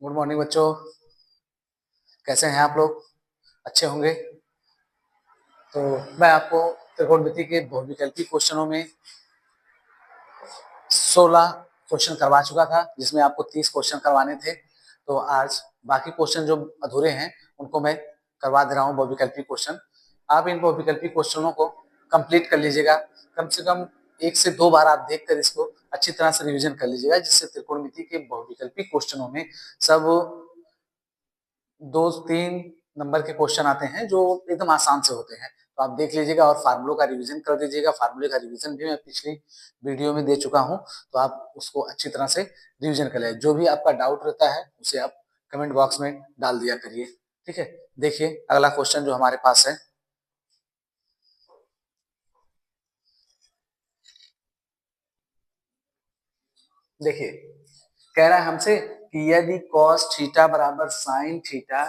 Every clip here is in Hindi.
गुड मॉर्निंग बच्चों। कैसे हैं आप लोग? अच्छे होंगे। तो मैं आपको त्रिकोणमिति के बहुविकल्पी क्वेश्चनों में 16 क्वेश्चन करवा चुका था, जिसमें आपको 30 क्वेश्चन करवाने थे। तो आज बाकी क्वेश्चन जो अधूरे हैं उनको मैं करवा दे रहा हूँ, बहुविकल्पी क्वेश्चन। आप इन बहुविकल्पी क्वेश्चनों को कंप्लीट कर लीजिएगा। कम से कम 1 से 2 बार आप देखकर इसको अच्छी तरह से रिवीजन कर लीजिएगा, जिससे त्रिकोणमिति के बहुविकल्पी क्वेश्चनों में सब 2-3 नंबर के क्वेश्चन आते हैं जो एकदम आसान से होते हैं। तो आप देख लीजिएगा और फार्मूलों का रिवीजन कर दीजिएगा। फार्मूले का रिवीजन भी मैं पिछली वीडियो में दे चुका हूं, तो आप उसको अच्छी तरह से रिवीजन कर लें। जो भी आपका डाउट रहता है उसे आप कमेंट बॉक्स में डाल दिया करिए, ठीक है। देखिए अगला क्वेश्चन जो हमारे पास है, देखिए कह रहा है हमसे कि यदि cos थीटा बराबर sin थीटा,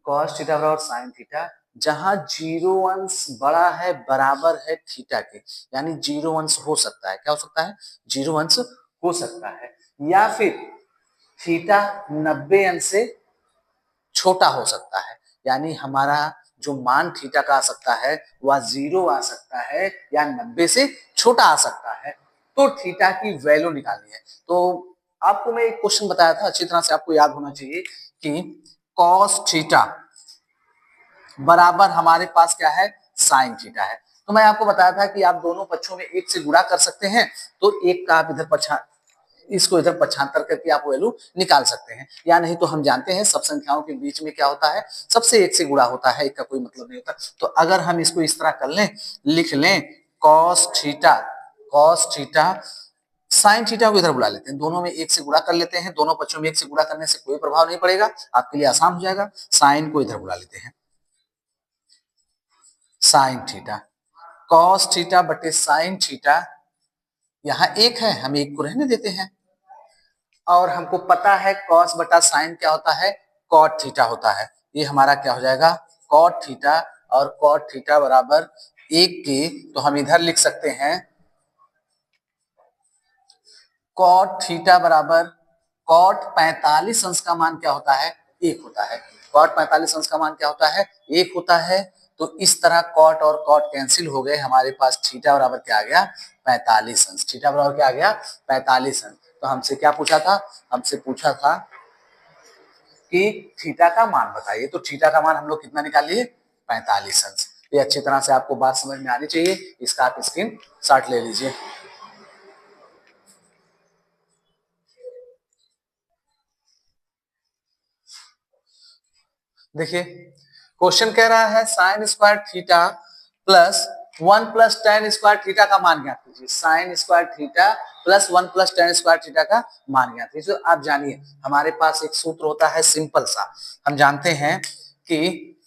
cos थीटा बराबर sin थीटा, जहां जीरो अंश बड़ा है बराबर है थीटा के, यानी जीरो अंश हो सकता है। क्या हो सकता है? जीरो अंश हो सकता है। या फिर थीटा 90 अंश से छोटा हो सकता है, यानी हमारा जो मान थीटा का आ सकता है वह 0 आ सकता है या 90 से छोटा आ सकता है। तो थीटा की वैल्यू निकालनी है। तो आपको मैं एक क्वेश्चन बताया था, अच्छी तरह से आपको याद होना चाहिए कि cos थीटा बराबर हमारे पास क्या है? साइन थीटा है। तो मैं आपको बताया था कि आप दोनों पक्षों में 1 से गुणा कर सकते हैं, तो 1 का आप इसको इधर पक्षांतर करके आप वैल्यू निकाल सकते हैं। या नहीं तो हम जानते हैं सब संख्याओं के बीच में क्या होता है? सबसे 1 से गुणा होता है, 1 का कोई मतलब नहीं होता। तो अगर हम इसको इस तरह कर लें, लिख लें cos थीटा साइन थीटा को इधर बुला लेते हैं, दोनों में 1 से गुणा कर लेते हैं। दोनों पक्षों में 1 से गुणा करने से कोई प्रभाव नहीं पड़ेगा, आपके लिए आसान हो जाएगा। साइन को इधर बुला लेते हैं, साइन थीटा, कॉस थीटा बटे साइन थीटा, यहां 1 है, हम 1 को रहने देते हैं। और हमको पता है कॉस बटा साइन क्या होता है? कॉट थीटा होता है। ये हमारा क्या हो जाएगा? Cot theta. और कॉट थीटा बराबर 1 के, तो हम इधर लिख सकते हैं कॉट थीटा बराबर कॉट 45 अंश का मान क्या होता है? 1 होता है। कॉट 45 अंश का मान क्या होता है? 1 होता है। तो इस तरह कॉट और कॉट कैंसिल हो गए, हमारे पास थीटा बराबर क्या आ गया? 45 अंश। थीटा बराबर क्या आ गया? 45 अंश। तो हमसे क्या पूछा था? हमसे पूछा था कि थीटा का मान बताइए। तो थीटा का मान हम लोग कितना निकाल लिए? 45 अंश। ये अच्छी तरह से आपको बात समझ में आनी चाहिए, इसका आप स्क्रीन शॉट ले लीजिए। देखिए क्वेश्चन कह रहा है sign square theta plus 1 plus ten square theta का मान ज्ञात कीजिए। Sign square theta plus 1 plus ten square theta का मान ज्ञात कीजिए। आप जानिए हमारे पास एक सूत्र होता है सिंपल सा, हम जानते हैं कि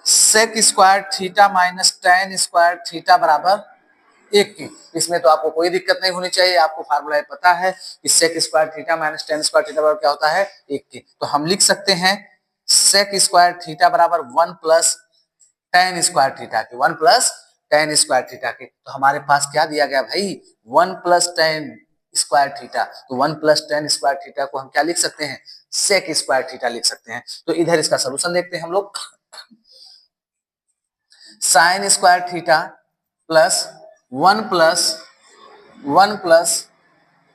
sec square theta minus ten square theta बराबर 1 की। इसमें तो आपको कोई दिक्कत नहीं होनी चाहिए, आपको फार्मूला पता है कि sec square theta minus ten square theta बराबर क्या होता है? 1 की। तो हम लिख सकते हैं सेक स्क्वायर थीटा बराबर 1 प्लस टेन स्क्वायर थीटा के, 1 प्लस टेन स्क्वायर थीटा के। तो हमारे पास क्या दिया गया भाई? 1 प्लस टेन स्क्वायर थीटा। तो 1 प्लस टेन स्क्वायर थीटा को हम क्या लिख सकते हैं? सेक स्क्वायर थीटा लिख सकते हैं। तो इधर इसका सोल्यूशन देखते हैं हम लोग। Sine square theta plus 1 plus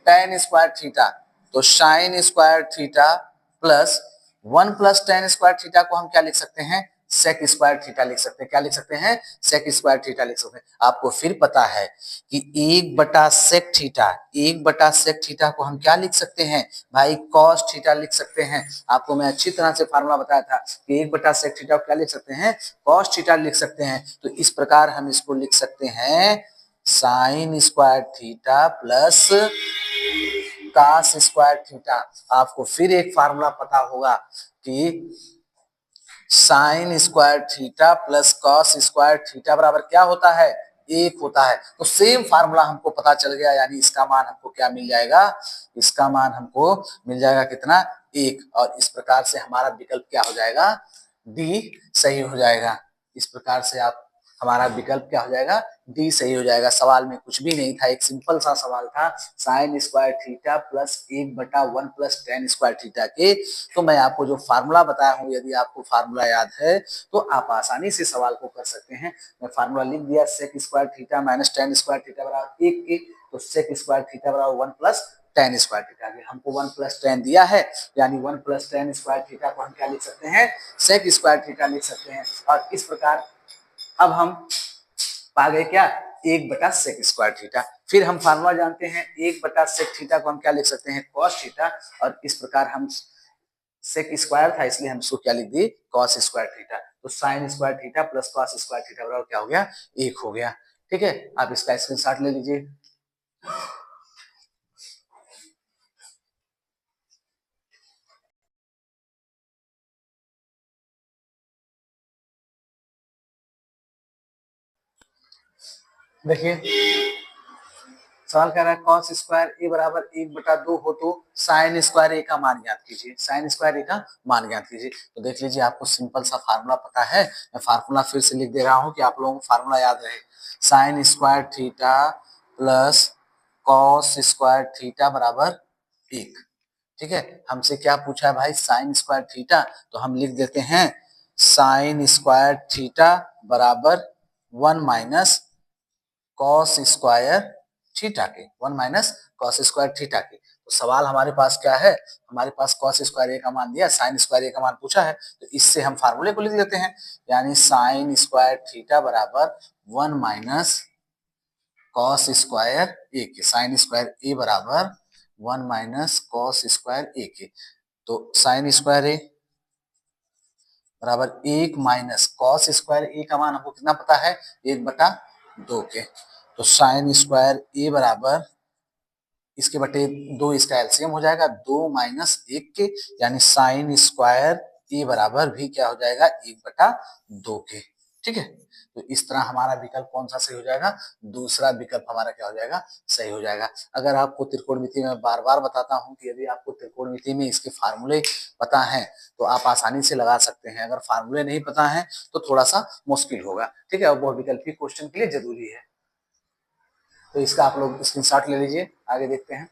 ten square theta. तो sine square theta plus 1 plus ten square theta को हम क्या लिख सकते हैं? सेक स्क्वायर थीटा लिख सकते हैं। क्या लिख सकते हैं? सेक स्क्वायर थीटा लिख सकते हैं। आपको फिर पता है कि 1/sec थीटा को हम क्या लिख सकते हैं भाई? कॉस थीटा लिख सकते हैं। आपको मैं अच्छी तरह से फार्मूला बताया था कि 1/sec थीटा को क्या लिख सकते हैं? कॉस थीटा लिख सकते हैं। तो इस प्रकार हम इसको लिख सकते हैं sine square theta plus cos square theta. आपको फिर एक फार्मूला पता होगा कि sine square theta plus cos square theta बराबर क्या होता है? 1 होता है। तो सेम फार्मूला हमको पता चल गया, यानी इसका मान हमको क्या मिल जाएगा? इसका मान हमको मिल जाएगा कितना? 1। और इस प्रकार से हमारा विकल्प क्या हो जाएगा? डी सही हो जाएगा। इस प्रकार से आप हमारा विकल्प क्या हो जाएगा, डी सही हो जाएगा। सवाल में कुछ भी नहीं था, एक सिंपल सा सवाल था sign square theta plus 1/1 plus ten square theta के। तो मैं आपको जो फार्मूला बताया हूँ, यदि आपको फार्मूला याद है तो आप आसानी से सवाल को कर सकते हैं। मैं फार्मूला लिख दिया, sec square theta minus ten square theta बराबर 1 के, तो सेक स्क्वायर थीटा बराबर 1 प्लस टेन स्क्वायर थीटा के। हमको 1 प्लस टेन दिया है, यानी 1 प्लस टेन स्क्वायर थीटा को हम क्या लिख सकते हैं, सेक स्क्वायर थीटा लिख सकते हैं। और इस प्रकार अब हम पा गए क्या, 1/सेक स्क्वायर थीटा। फिर हम फार्मूला जानते हैं, 1/सेक थीटा को हम क्या लिख सकते हैं, कॉस थीटा। और इस प्रकार हम सेक स्क्वायर था इसलिए हम इसको क्या लिख दिए, कॉस स्क्वायर थीटा। तो sine square theta plus cos square theta बराबर क्या हो गया, 1 हो गया। ठीक है, आप इसका स्क्रीनशॉट ले लीजिए। देखिए सवाल कह रहा है कॉस स्क्वायर ए बराबर 1/2 हो तो साइन स्क्वायर ए का मान ज्ञात कीजिए। साइन स्क्वायर ए का मान ज्ञात कीजिए। तो देख लीजिए, आपको सिंपल सा फार्मूला पता है, मैं फार्मूला फिर से लिख दे रहा हूँ कि आप लोगों को फार्मूला याद रहे। Sign square theta plus cos square theta बराबर 1। ठीक है, हमसे क्या पूछा है भाई, साइन स्क्वायर थीटा, तो हम लिख देते हैं साइन स्क्वायर थीटा बराबर 1 माइनस कॉस स्क्वायर थीटा के, 1 माइनस कॉस स्क्वायर थीटा के। तो सवाल हमारे पास क्या है, हमारे पास कॉस स्क्वायर ए का मान दिया, साइन स्क्वायर ए का मान पूछा है, तो इससे हम फार्मूले को लिख लेते हैं। यानी साइन स्क्वायर थीटा बराबर 1 माइनस कॉस स्क्वायर ए के, साइन स्क्वायर ए बराबर 1 माइनस कॉस स्क्वायर ए के। तो साइन स्क्वायर ए बराबर 1 माइनस कॉस स्क्वायर ए का मान हमको कितना पता है, 1/2 के। तो साइन स्क्वायर ए बराबर इसके बटे 2, इसका एलसीएम हो जाएगा 2 माइनस 1 के, यानी साइन स्क्वायर ए बराबर भी क्या हो जाएगा, 1/2 के। ठीक है, तो इस तरह हमारा विकल्प कौन सा सही हो जाएगा, दूसरा विकल्प हमारा क्या हो जाएगा, सही हो जाएगा। अगर आपको त्रिकोणमिति में बार बार बताता हूं कि यदि आपको त्रिकोणमिति में इसके फार्मूले पता है तो आप आसानी से लगा सकते हैं, अगर फार्मूले नहीं पता है तो थोड़ा सा मुश्किल होगा। ठीक है, और बहुविकल्पी क्वेश्चन के लिए जरूरी है। तो इसका आप लोग स्क्रीनशॉट ले लीजिए, आगे देखते हैं।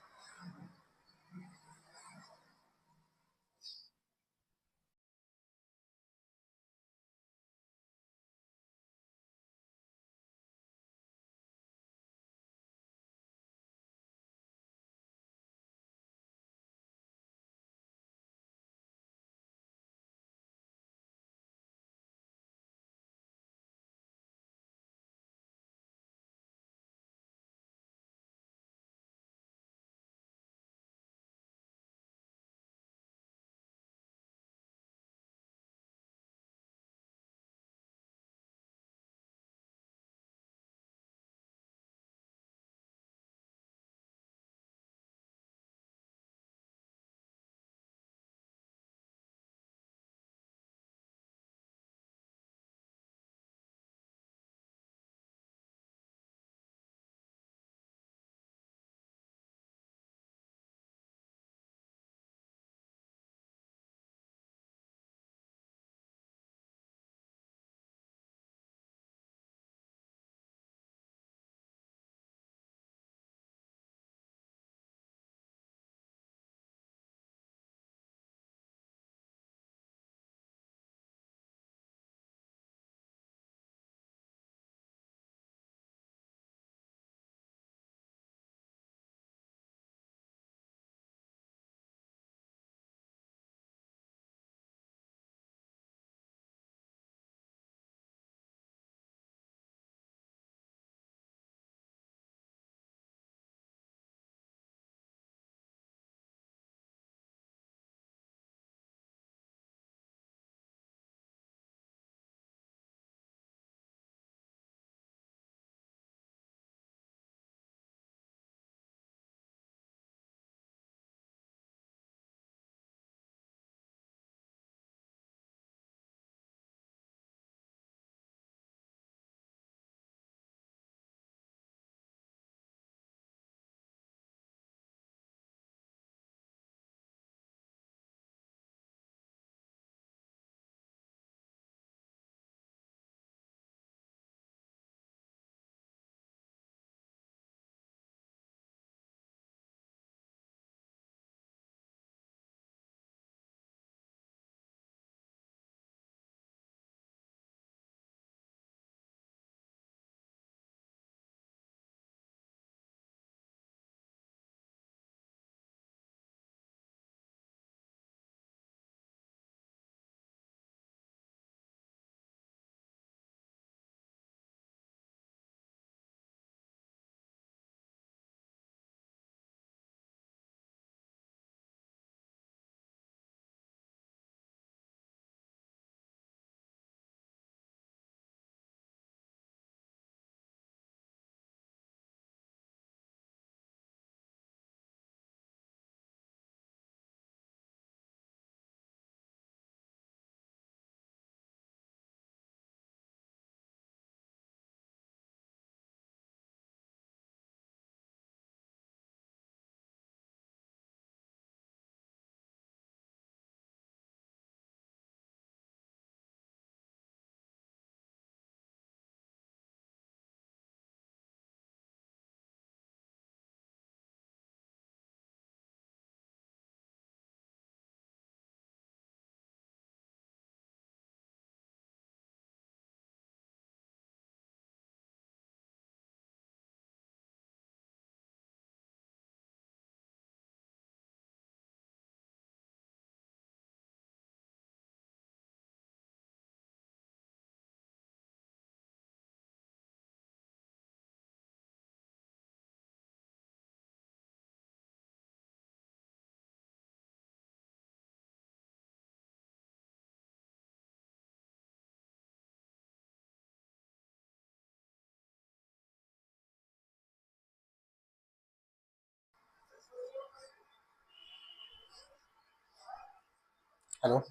हेलो।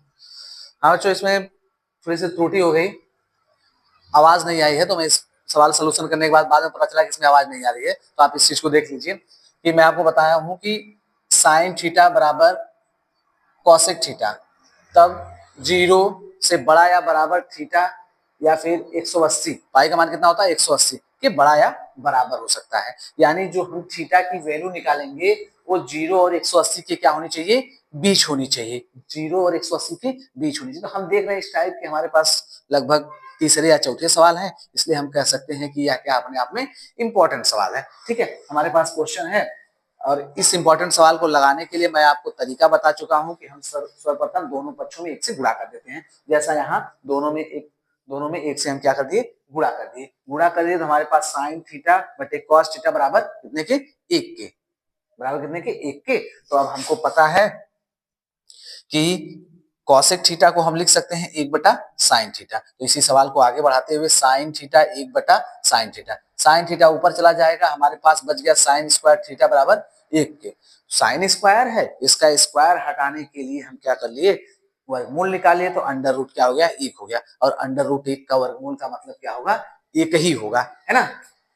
हाँ बच्चों, इसमें थोड़ी सी त्रुटि हो गई, आवाज नहीं आई है, तो मैं इस सवाल सोल्यूशन करने के बाद में पता चला कि इसमें आवाज नहीं आ रही है, तो आप इस चीज को देख लीजिए कि मैं आपको बताया हूं कि साइन थीटा बराबर कॉसेक थीटा, तब 0 से बड़ा या बराबर थीटा या फिर 180, पाई का मान कितना होता है 180 के बड़ा या बराबर हो सकता है। यानी जो हम थीटा की वैल्यू निकालेंगे वो 0 और 180 के क्या होनी चाहिए, बीच होनी चाहिए, 0 और 180 के बीच होनी चाहिए। तो हम देख रहे हैं इस टाइप के हमारे पास लगभग तीसरे या चौथे सवाल है, इसलिए हम कह सकते हैं कि यह क्या अपने आप में इंपॉर्टेंट सवाल है। ठीक है, हमारे पास क्वेश्चन है और इस इंपॉर्टेंट सवाल को लगाने के लिए मैं आपको तरीका बता चुका हूं कि हम सर्वप्रथम दोनों पक्षों में 1 से गुणा कर देते हैं। जैसा यहाँ दोनों में 1 से हम क्या कर दिए, गुणा कर दिए तो हमारे पास साइन थीटा बटे कॉस थीटा बराबर कितने के, 1 के, बराबर कितने के, 1 के। तो अब हमको पता है कि कॉसेक थीटा को हम लिख सकते हैं 1 बटा साइन थीटा। तो इसी सवाल को आगे बढ़ाते हुए साइन थीटा 1 बटा साइन थीटा, साइन थीटा ऊपर चला जाएगा, हमारे पास बच गया साइन स्क्वायर थीटा बराबर 1 के। साइन स्क्वायर है, इसका स्क्वायर हटाने के लिए हम क्या कर लिए, वर्गमूल निकालिए, तो अंडर रूट क्या हो गया, 1 हो गया, और अंडर रूट 1 का वर्गमूल का मतलब क्या होगा, 1 ही होगा, है ना।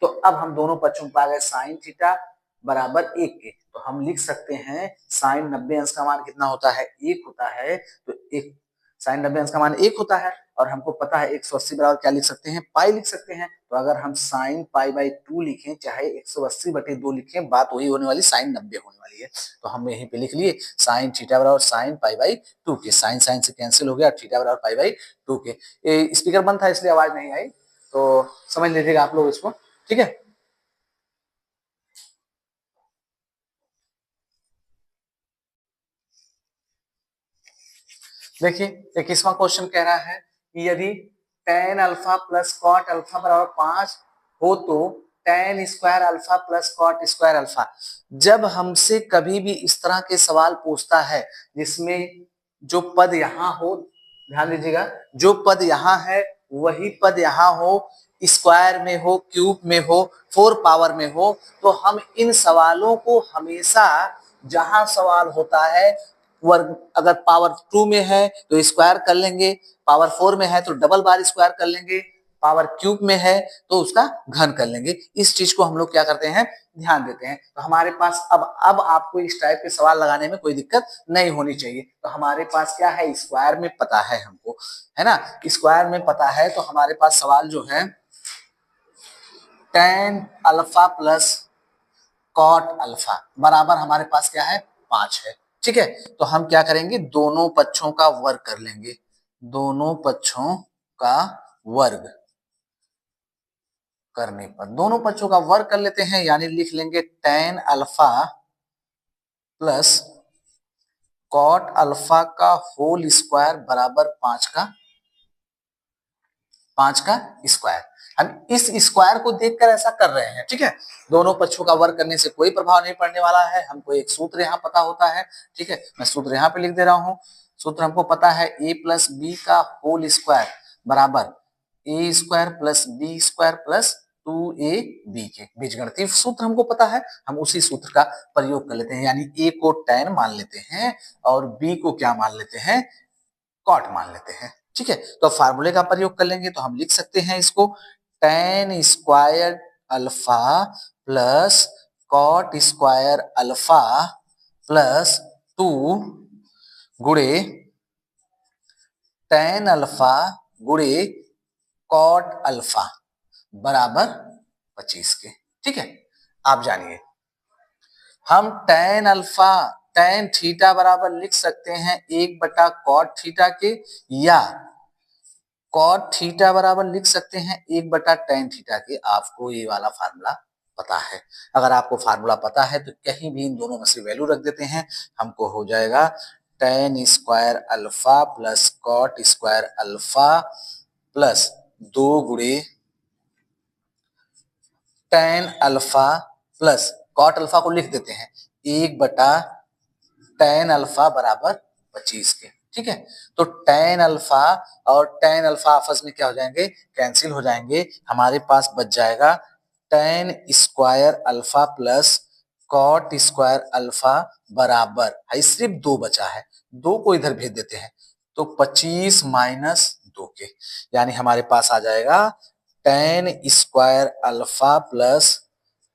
तो अब हम दोनों पक्षों पर आ गए, साइन थीटा बराबर 1 के, तो हम लिख सकते हैं साइन 90 अंश का मान कितना होता है, 1 होता है। तो एक साइन 90 अंश का मान 1 होता है, और हमको पता है 180 बराबर क्या लिख सकते हैं, पाई लिख सकते हैं। तो अगर हम साइन पाई बाई 2 लिखें, चाहे 180 बटे 2 लिखें, बात वही होने वाली, साइन 90 होने वाली है। तो हम यहीं पे लिख लिए साइन थीटा बराबर साइन पाई बाई 2 के, साइन साइन से कैंसिल हो गया, थीटा बराबर पाई बाई 2 के। स्पीकर बंद था इसलिए आवाज नहीं आई, तो समझ लीजिएगा आप लोग इसको, ठीक है। देखिए 21वां क्वेश्चन कह रहा है कि यदि tan alpha plus cot alpha बराबर 5 हो तो tan square alpha plus cot square alpha. जब हमसे कभी भी इस तरह के सवाल पूछता है जिसमें जो पद यहाँ हो, ध्यान दीजिएगा, जो पद यहाँ है वही पद यहाँ हो, स्क्वायर में हो, क्यूब में हो, 4 पावर में हो, तो हम इन सवालों को हमेशा, जहां सवाल होता है वर्ग, अगर पावर 2 में है तो स्क्वायर कर लेंगे, पावर 4 में है तो डबल बार स्क्वायर कर लेंगे, पावर क्यूब में है तो उसका घन कर लेंगे। इस चीज को हम लोग क्या करते हैं, ध्यान देते हैं। तो हमारे पास अब आपको इस टाइप के सवाल लगाने में कोई दिक्कत नहीं होनी चाहिए। तो हमारे पास क्या है, स्क्वायर में पता है हमको, है ना, स्क्वायर में पता है, तो हमारे पास सवाल जो है tan alpha plus cot alpha बराबर हमारे पास क्या है, 5 है। ठीक है, तो हम क्या करेंगे, दोनों पक्षों का वर्ग कर लेंगे, दोनों पक्षों का वर्ग करने पर, दोनों पक्षों का वर्ग कर लेते हैं, यानी लिख लेंगे tan alpha plus cot alpha का होल स्क्वायर बराबर 5 का स्क्वायर। हम इस स्क्वायर को देखकर ऐसा कर रहे हैं, ठीक है। दोनों पक्षों का वर्ग करने से कोई प्रभाव नहीं पड़ने वाला है, हमको एक सूत्र यहाँ पता होता है, ठीक है, मैं सूत्र यहाँ पे लिख दे रहा हूँ। सूत्र हमको पता है a प्लस बी का होल स्क्वायर बराबर A square plus B square plus 2ab के, बीजगणितीय सूत्र हमको पता है, हम उसी सूत्र का प्रयोग कर लेते हैं, यानी a को tan मान लेते हैं और b को क्या मान लेते हैं, कॉट मान लेते हैं। ठीक है, तो फार्मूले का प्रयोग कर लेंगे, तो हम लिख सकते हैं इसको tan square alpha plus cot square alpha plus 2 गुणे tan अल्फा गुणे कॉट अल्फा बराबर 25 के। ठीक है, आप जानिए हम tan थीटा बराबर लिख सकते हैं 1 बटा कॉट थीटा के, या कॉट थीटा बराबर लिख सकते हैं 1 बटा tan थीटा के। आपको ये वाला फार्मूला पता है, अगर आपको फार्मूला पता है तो कहीं भी इन दोनों में से वैल्यू रख देते हैं, हमको हो जाएगा tan square alpha plus cot square alpha plus 2 गुणे tan alpha plus cot alpha को लिख देते हैं 1 बटा tan अल्फा बराबर 25 के। ठीक है, तो tan अल्फा और tan अल्फा आपस में क्या हो जाएंगे, कैंसिल हो जाएंगे, हमारे पास बच जाएगा tan square alpha plus cot square alpha बराबर है, सिर्फ 2 बचा है, 2 को इधर भेज देते हैं तो 25 माइनस 2 के, यानी हमारे पास आ जाएगा tan square alpha plus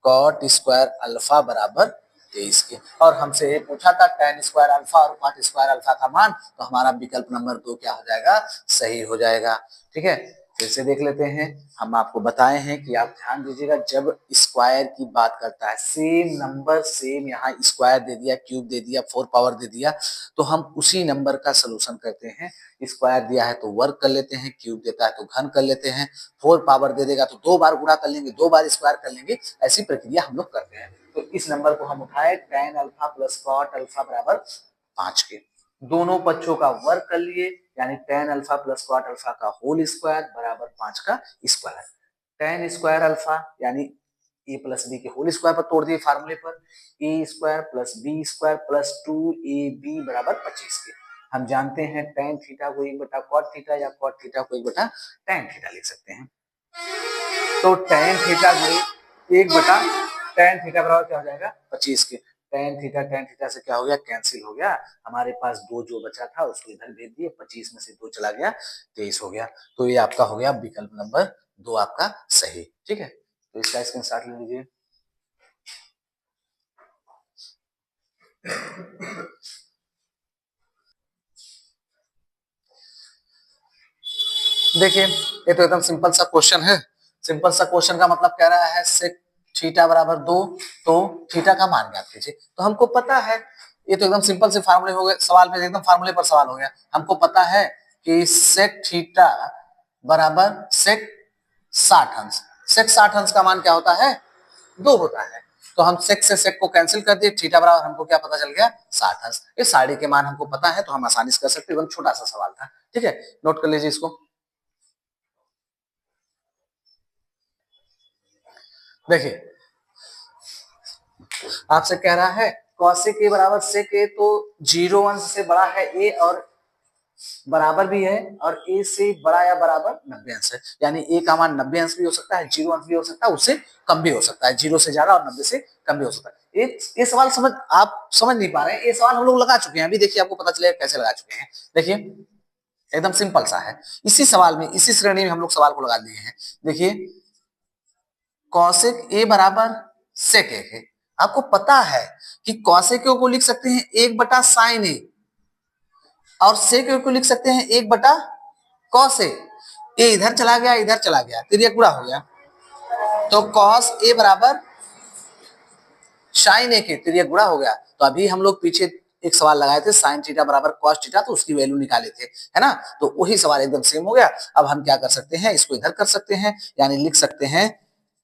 cot square alpha बराबर 23 के। और हमसे ये पूछा था tan स्क्वायर अल्फा और कॉट स्क्वायर अल्फा का मान, तो हमारा विकल्प नंबर 2 क्या हो जाएगा, सही हो जाएगा। ठीक है, फिर से देख लेते हैं। हम आपको बताए हैं कि आप ध्यान दीजिएगा, जब स्क्वायर की बात करता है, सेम नंबर सेम, यहाँ स्क्वायर दे दिया, क्यूब दे दिया, 4 पावर दे दिया, तो हम उसी नंबर का सोल्यूशन करते हैं। स्क्वायर दिया है तो वर्ग कर लेते हैं, क्यूब देता है तो घन कर लेते हैं, 4 पावर दे देगा तो 2 बार गुणा कर लेंगे, 2 बार स्क्वायर कर लेंगे, ऐसी प्रक्रिया हम लोग करते हैं। तो इस नंबर को हम उठाए tan alpha plus cot alpha बराबर 5 के, दोनों पक्षों का वर्ग कर लिए, यानी tan alpha plus cot alpha का होल स्क्वायर बराबर 5 का स्क्वायर। tan स्क्वायर अल्फा यानी ए प्लस बी के होल स्क्वायर पर तोड़ दिए फार्मूले पर, A square plus B square plus 2ab बराबर 25 के। हम जानते हैं tan थीटा को 1 बटा कॉट थीटा या कॉट थीटा को 1 बटा tan थीटा लिख सकते हैं। तो tan थीटा गुणे 1 बटा tan थीटा बराबर क्या हो जाएगा, 25 के। tan थीटा से क्या हो गया, कैंसिल हो गया, हमारे पास 2 जो बचा था उसको इधर भेज दिए, 25 में से 2 चला गया, 23 हो गया। तो ये आपका हो गया विकल्प नंबर 2 आपका सही। ठीक है, तो इसका स्क्रीनशॉट ले लीजिए। देखिए, ये तो एकदम सिंपल सा क्वेश्चन है। सिंपल सा क्वेश्चन का मतलब कह रहा है सेक थीटा बराबर 2, तो थीटा का मान ज्ञात कीजिए। तो हमको पता है, ये तो एकदम सिंपल से फार्मूले हो गए, सवाल पे एकदम फार्मूले पर सवाल हो गया। हमको पता है कि सेक थीटा बराबर सेक 60 अंश, सेक 60 अंश का मान क्या होता है, 2 होता है। तो हम सेक से सेक को कैंसिल कर दिए, थीटा बराबर हमको क्या पता चल गया, 60 अंश। ये साड़ी के मान हमको पता है तो हम आसानी से कर सकते हैं, एकदम छोटा सा सवाल था। ठीक है, नोट कर लीजिए इसको। देखिए, आपसे कह रहा है कौशिक ए बराबर सेक ए, तो 0 अंश से बड़ा है ए और बराबर भी है, और ए से बड़ा या बराबर 90 अंश है, यानी ए का मान 90 अंश भी हो सकता है, 0 अंश भी हो सकता है, उससे कम भी हो सकता है, 0 से ज्यादा और 90 से कम भी हो सकता है। ये सवाल आप समझ नहीं पा रहे हैं, ये सवाल हम लोग लगा चुके हैं, अभी देखिए आपको पता चलेगा कैसे लगा चुके हैं। देखिए, एकदम सिंपल सा है, इसी सवाल में, इसी श्रेणी में हम लोग सवाल को लगा दिए हैं। देखिए, कौशिक ए बराबर सेक ए है, आपको पता है कि कौशिक को लिख सकते हैं 1 बटा साइन ए, और सेक को लिख सकते हैं 1 बटा कॉस ए। ये इधर चला गया, इधर चला गया, तिर्यक गुणा हो गया, तो कॉस ए बराबर साइन ए के तिर्यक गुणा हो गया। तो अभी हम लोग पीछे एक सवाल लगाए थे साइन थीटा बराबर कॉस थीटा, तो उसकी वैल्यू निकाले थे, है ना, तो वही सवाल एकदम सेम हो गया। अब हम क्या कर सकते हैं, इसको इधर कर सकते हैं, यानी लिख सकते हैं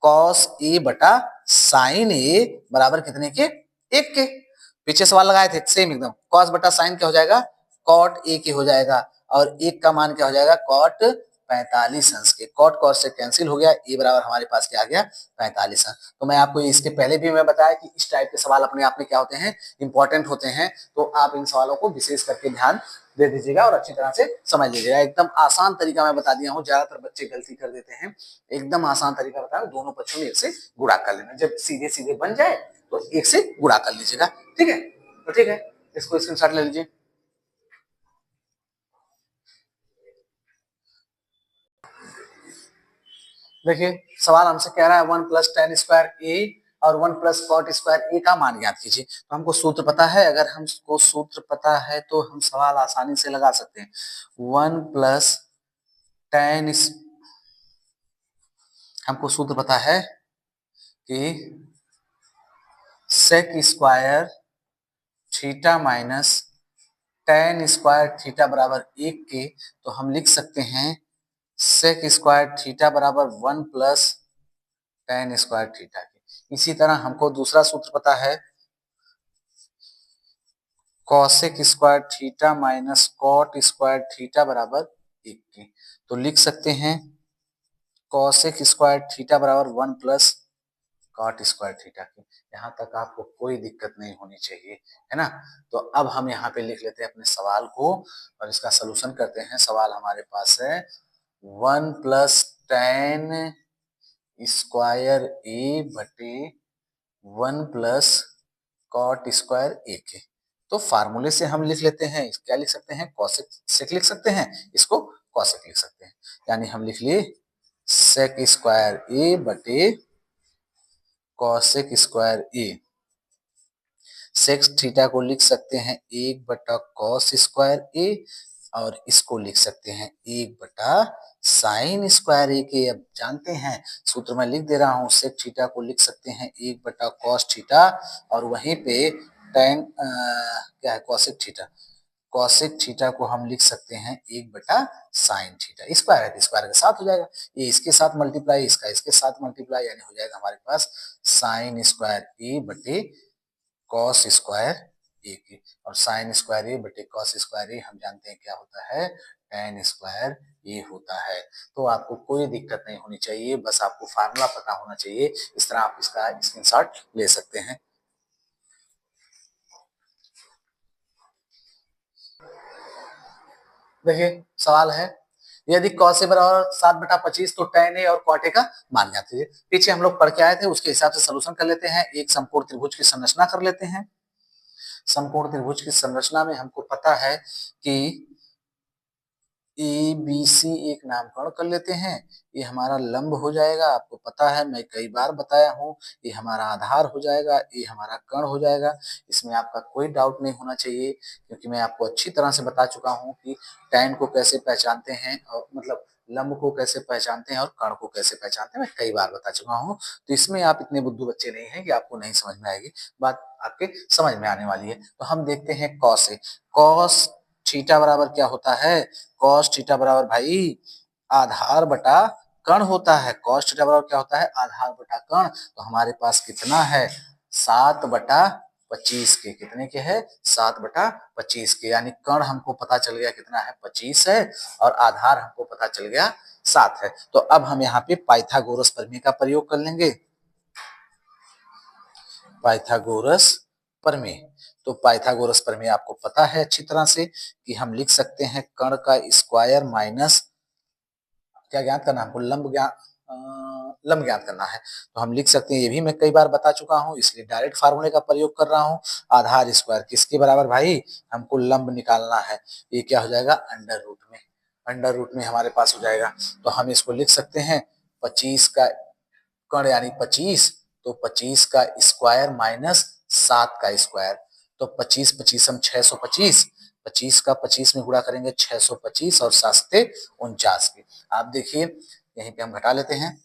कॉस ए बटा साइन ए बराबर कितने के, 1 के। पीछे सवाल लगाए थे सेम एकदम, कॉस बटा साइन क्या हो जाएगा, कॉट ए के हो जाएगा, और 1 का मान क्या हो जाएगा, कॉट 45 अंश के। कॉट कॉट से कैंसिल हो गया, ए बराबर हमारे पास क्या आ गया, 45 अंश। तो मैं आपको इसके पहले भी मैं बताया कि इस टाइप के सवाल अपने आप में क्या होते हैं, इंपॉर्टेंट होते हैं, तो आप इन सवालों को विशेष करके ध्यान दे दीजिएगा और अच्छी तरह से समझ लीजिएगा। एकदम आसान तरीका मैं बता दिया हूँ, ज्यादातर बच्चे गलती कर देते हैं, एकदम आसान तरीका बताया, दोनों पक्षों में 1 से गुणा कर लेना, जब सीधे सीधे बन जाए तो 1 से गुणा कर लीजिएगा। ठीक है, तो ठीक है, इसको स्क्रीनशॉट ले लीजिए। देखिए, सवाल हमसे कह रहा है 1 प्लस टेन स्क्वायर ए और 1 प्लस कॉट स्क्वायर ए का मान ज्ञात कीजिए। तो हमको सूत्र पता है, अगर हमको सूत्र पता है तो हम सवाल आसानी से लगा सकते हैं। 1 प्लस टेन, हमको सूत्र पता है कि sec square theta minus ten square theta बराबर 1 के, तो हम लिख सकते हैं सेक स्क्वायर थीटा बराबर 1 प्लस टेन स्क्वायर थीटा के। इसी तरह हमको दूसरा सूत्र पता है, cosec square theta minus cot square theta बराबर 1 के, तो लिख सकते हैं कॉसेक स्क्वायर थीटा बराबर 1 प्लस कॉट स्क्वायर थीटा के। यहाँ तक आपको कोई दिक्कत नहीं होनी चाहिए, है ना। तो अब हम यहाँ पे लिख लेते हैं अपने सवाल को और इसका सलूशन करते हैं। सवाल हमारे पास है 1 प्लस टेन स्क्वायर ए बटे 1 प्लस कॉट स्क्वायर ए के। तो फार्मूले से हम लिख लेते हैं, क्या लिख सकते हैं, कॉसेक सेक लिख सकते हैं, इसको कॉसेक लिख सकते हैं। यानी हम लिख लिए सेक स्क्वायर ए बटे कॉसेक स्क्वायर ए। सेक थीटा को लिख सकते हैं 1/कॉस स्क्वायर ए और इसको लिख सकते हैं 1/साइन स्क्वायर ए के। अब जानते हैं सूत्र में लिख दे रहा हूं, सेक थीटा को लिख सकते हैं 1/कॉस थीटा और वहीं पे टेन क्या है कॉसेक थीटा, कॉसेक थीटा को हम लिख सकते हैं 1/साइन थीटा। स्क्वायर है तो स्क्वायर के साथ हो जाएगा, ये इसके साथ मल्टीप्लाई, इसका इसके साथ मल्टीप्लाई, यानी हो जाएगा हमारे पास साइन स्क्वायर ए बटे कॉस स्क्वायर ए की। और साइन स्क्वायर ए बटे कॉस स्क्वायर ए हम जानते हैं क्या होता है, टेन स्क्वायर ए होता है। तो आपको कोई दिक्कत नहीं होनी चाहिए, बस आपको फार्मूला पता होना चाहिए। इस तरह आप इसका स्क्रीनशॉट ले सकते हैं। देखिए सवाल है, यदि कॉस ए बराबर 7/25 तो टेन ए और कॉट ए का मान ज्ञात कीजिए। पीछे हम लोग पढ़ के आए थे, उसके हिसाब से सोल्यूशन कर लेते हैं। एक समकोण त्रिभुज की संरचना कर लेते हैं। समकोण त्रिभुज की संरचना में हमको पता है कि ए बी सी एक नामकरण कर लेते हैं। ये हमारा लंब हो जाएगा, आपको पता है मैं कई बार बताया हूँ। ये हमारा आधार हो जाएगा, ये हमारा कर्ण हो जाएगा। इसमें आपका कोई डाउट नहीं होना चाहिए, क्योंकि मैं आपको अच्छी तरह से बता चुका हूँ कि टैन को कैसे पहचानते हैं, और मतलब लंब को कैसे पहचानते हैं और कर्ण को कैसे पहचानते हैं, मैं कई बार बता चुका हूँ। तो इसमें आप इतने बुद्धू बच्चे नहीं हैं कि आपको नहीं समझ में आएगी, बात आपके समझ में आने वाली है। तो हम देखते हैं कॉस से। कॉस थीटा बराबर क्या होता है, कॉस थीटा बराबर भाई आधार बटा कर्ण होता है। कॉस थीटा बराबर क्या होता है, आधार बटा कर्ण। तो हमारे पास कितना है, 7/25 के। कितने के है, 7/25 के। यानी कर्ण हमको पता चल गया कितना है, 25 है, और आधार हमको पता चल गया 7 है। तो अब हम यहाँ पे पाइथागोरस प्रमेय का प्रयोग कर लेंगे। पाइथागोरस प्रमेय, तो पाइथागोरस प्रमेय आपको पता है अच्छी तरह से कि हम लिख सकते हैं कर्ण का स्क्वायर माइनस क्या ज्ञात करना है हमको, लंब ज्ञात करना है। तो हम लिख सकते हैं, ये भी मैं कई बार बता चुका हूं, इसलिए डायरेक्ट फार्मूले का प्रयोग कर रहा हूं। आधार स्क्वायर किसके बराबर भाई, हमको लंब निकालना है। ये क्या हो जाएगा, अंडर रूट में। अंडर रूट में हमारे पास हो जाएगा, तो हम इसको लिख सकते हैं 25 का कर्ण यानी 25, तो 25 का स्क्वायर माइनस 7 का स्क्वायर। तो 25 25 हम 625, 25 का 25 में गुणा करेंगे 625 और 7 की। आप देखिए यहीं पे हम घटा लेते हैं,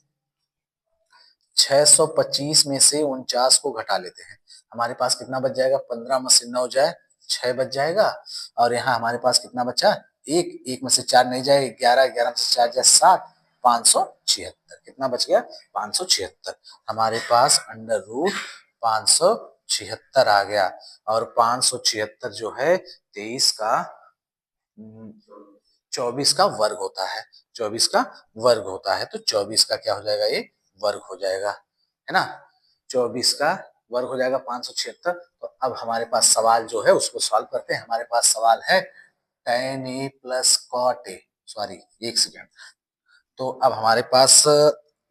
625 में से 49 को घटा लेते हैं, हमारे पास कितना बच जाएगा, 15 में से 9 जाए 6 बच जाएगा। और यहाँ हमारे पास कितना बचा, एक, एक में से 4 नहीं जाएगा, 11, 11 में से 4 जाए 7, 576। कितना बच गया, 576। हमारे पास अंडर रूट 576 आ गया। और 576 जो है 24 का वर्ग होता है, 24 का वर्ग होता है। तो 24 का क्या हो जाएगा, ये वर्ग हो जाएगा, है ना। 24 का वर्ग हो जाएगा 576। तो अब हमारे पास सवाल जो है उसको सॉल्व करते हैं। हमारे पास सवाल है tan a plus cot a, sorry एक सेकेंड। तो अब हमारे पास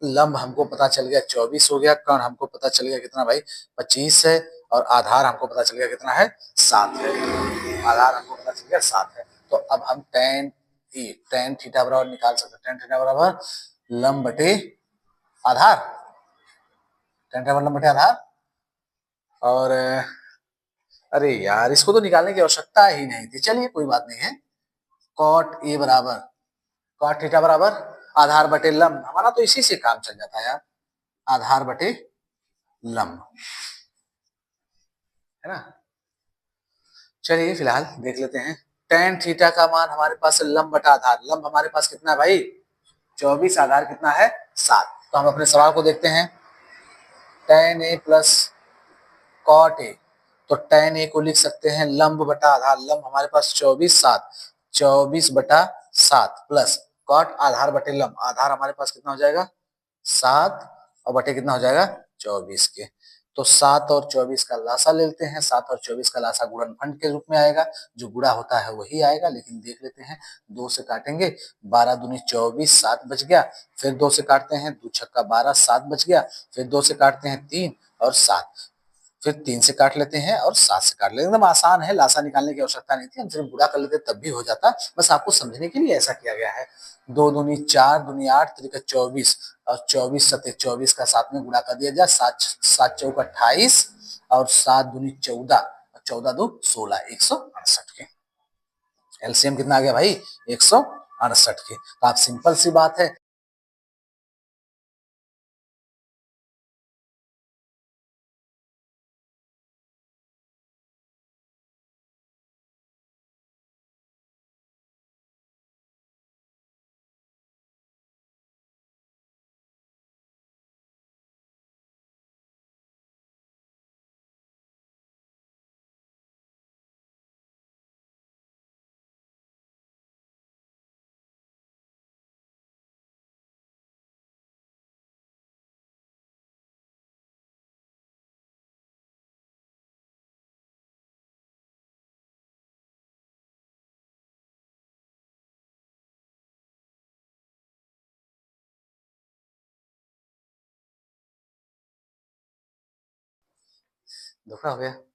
लंब हमको पता चल गया 24 हो गया, कर्ण हमको पता चल गया कितना भाई 25 है, और आधार हमको पता चल गया कितना है 7 है। आधार हमको पता चल गया 7 है। तो अब हम tan थीटा बराबर निकाल सकते हैं। tan थीटा बराबर लंब बटे आधार, tan थीटा बराबर लंब बटे आधार। और अरे यार इसको तो निकालने की आवश्यकता ही नहीं थी, चलिए कोई बात नहीं है। कॉट ए बराबर कॉट थीटा बराबर आधार बटे लंब, हमारा तो इसी से काम चल जाता है यार, आधार बटे लंब, है ना। चलिए फिलहाल देख लेते हैं tan थीटा का मान हमारे पास लंब बटा आधार। लंब हमारे पास कितना है भाई 24, आधार कितना है 7। तो हम अपने सवाल को देखते हैं, tan a plus cot a. तो tan a को लिख सकते हैं लंब बटा आधार। लंब हमारे पास 24 7, 24/7 प्लस कॉट आधार बटे लंब। आधार हमारे पास कितना हो जाएगा 7, और बटे कितना हो जाएगा 24 के। तो 7 और 24 का लासा ले लेते हैं। 7 और 24 का लासा गुणनफल के रूप में आएगा, जो गुणा होता है वही आएगा, लेकिन देख लेते हैं 2 से काटेंगे, 12 दूनी 24, 7 बच गया। फिर 2 से काटते हैं, 2 छक्का 12, 7 बच गया। फिर 2 से काटते हैं 3 और 7, फिर 3 से काट लेते हैं और 7 से काट लेते हैं। एकदम आसान है, लासा निकालने की आवश्यकता नहीं थी, हम सिर्फ गुणा कर लेते तब भी हो जाता, बस आपको समझने के लिए ऐसा किया गया है। 2 दूनी 4, दूनी 8, त्रिका 24 और 24 सत्ते 24 का 7 में गुणा कर दिया जाए, 7 7 चौका 28 और 7 दूनी 14, 14 दो 16, 168 के। एलसीएम कितना आ गया भाई? 168 के। तो आप सिंपल सी बात है, धोखा हो गया।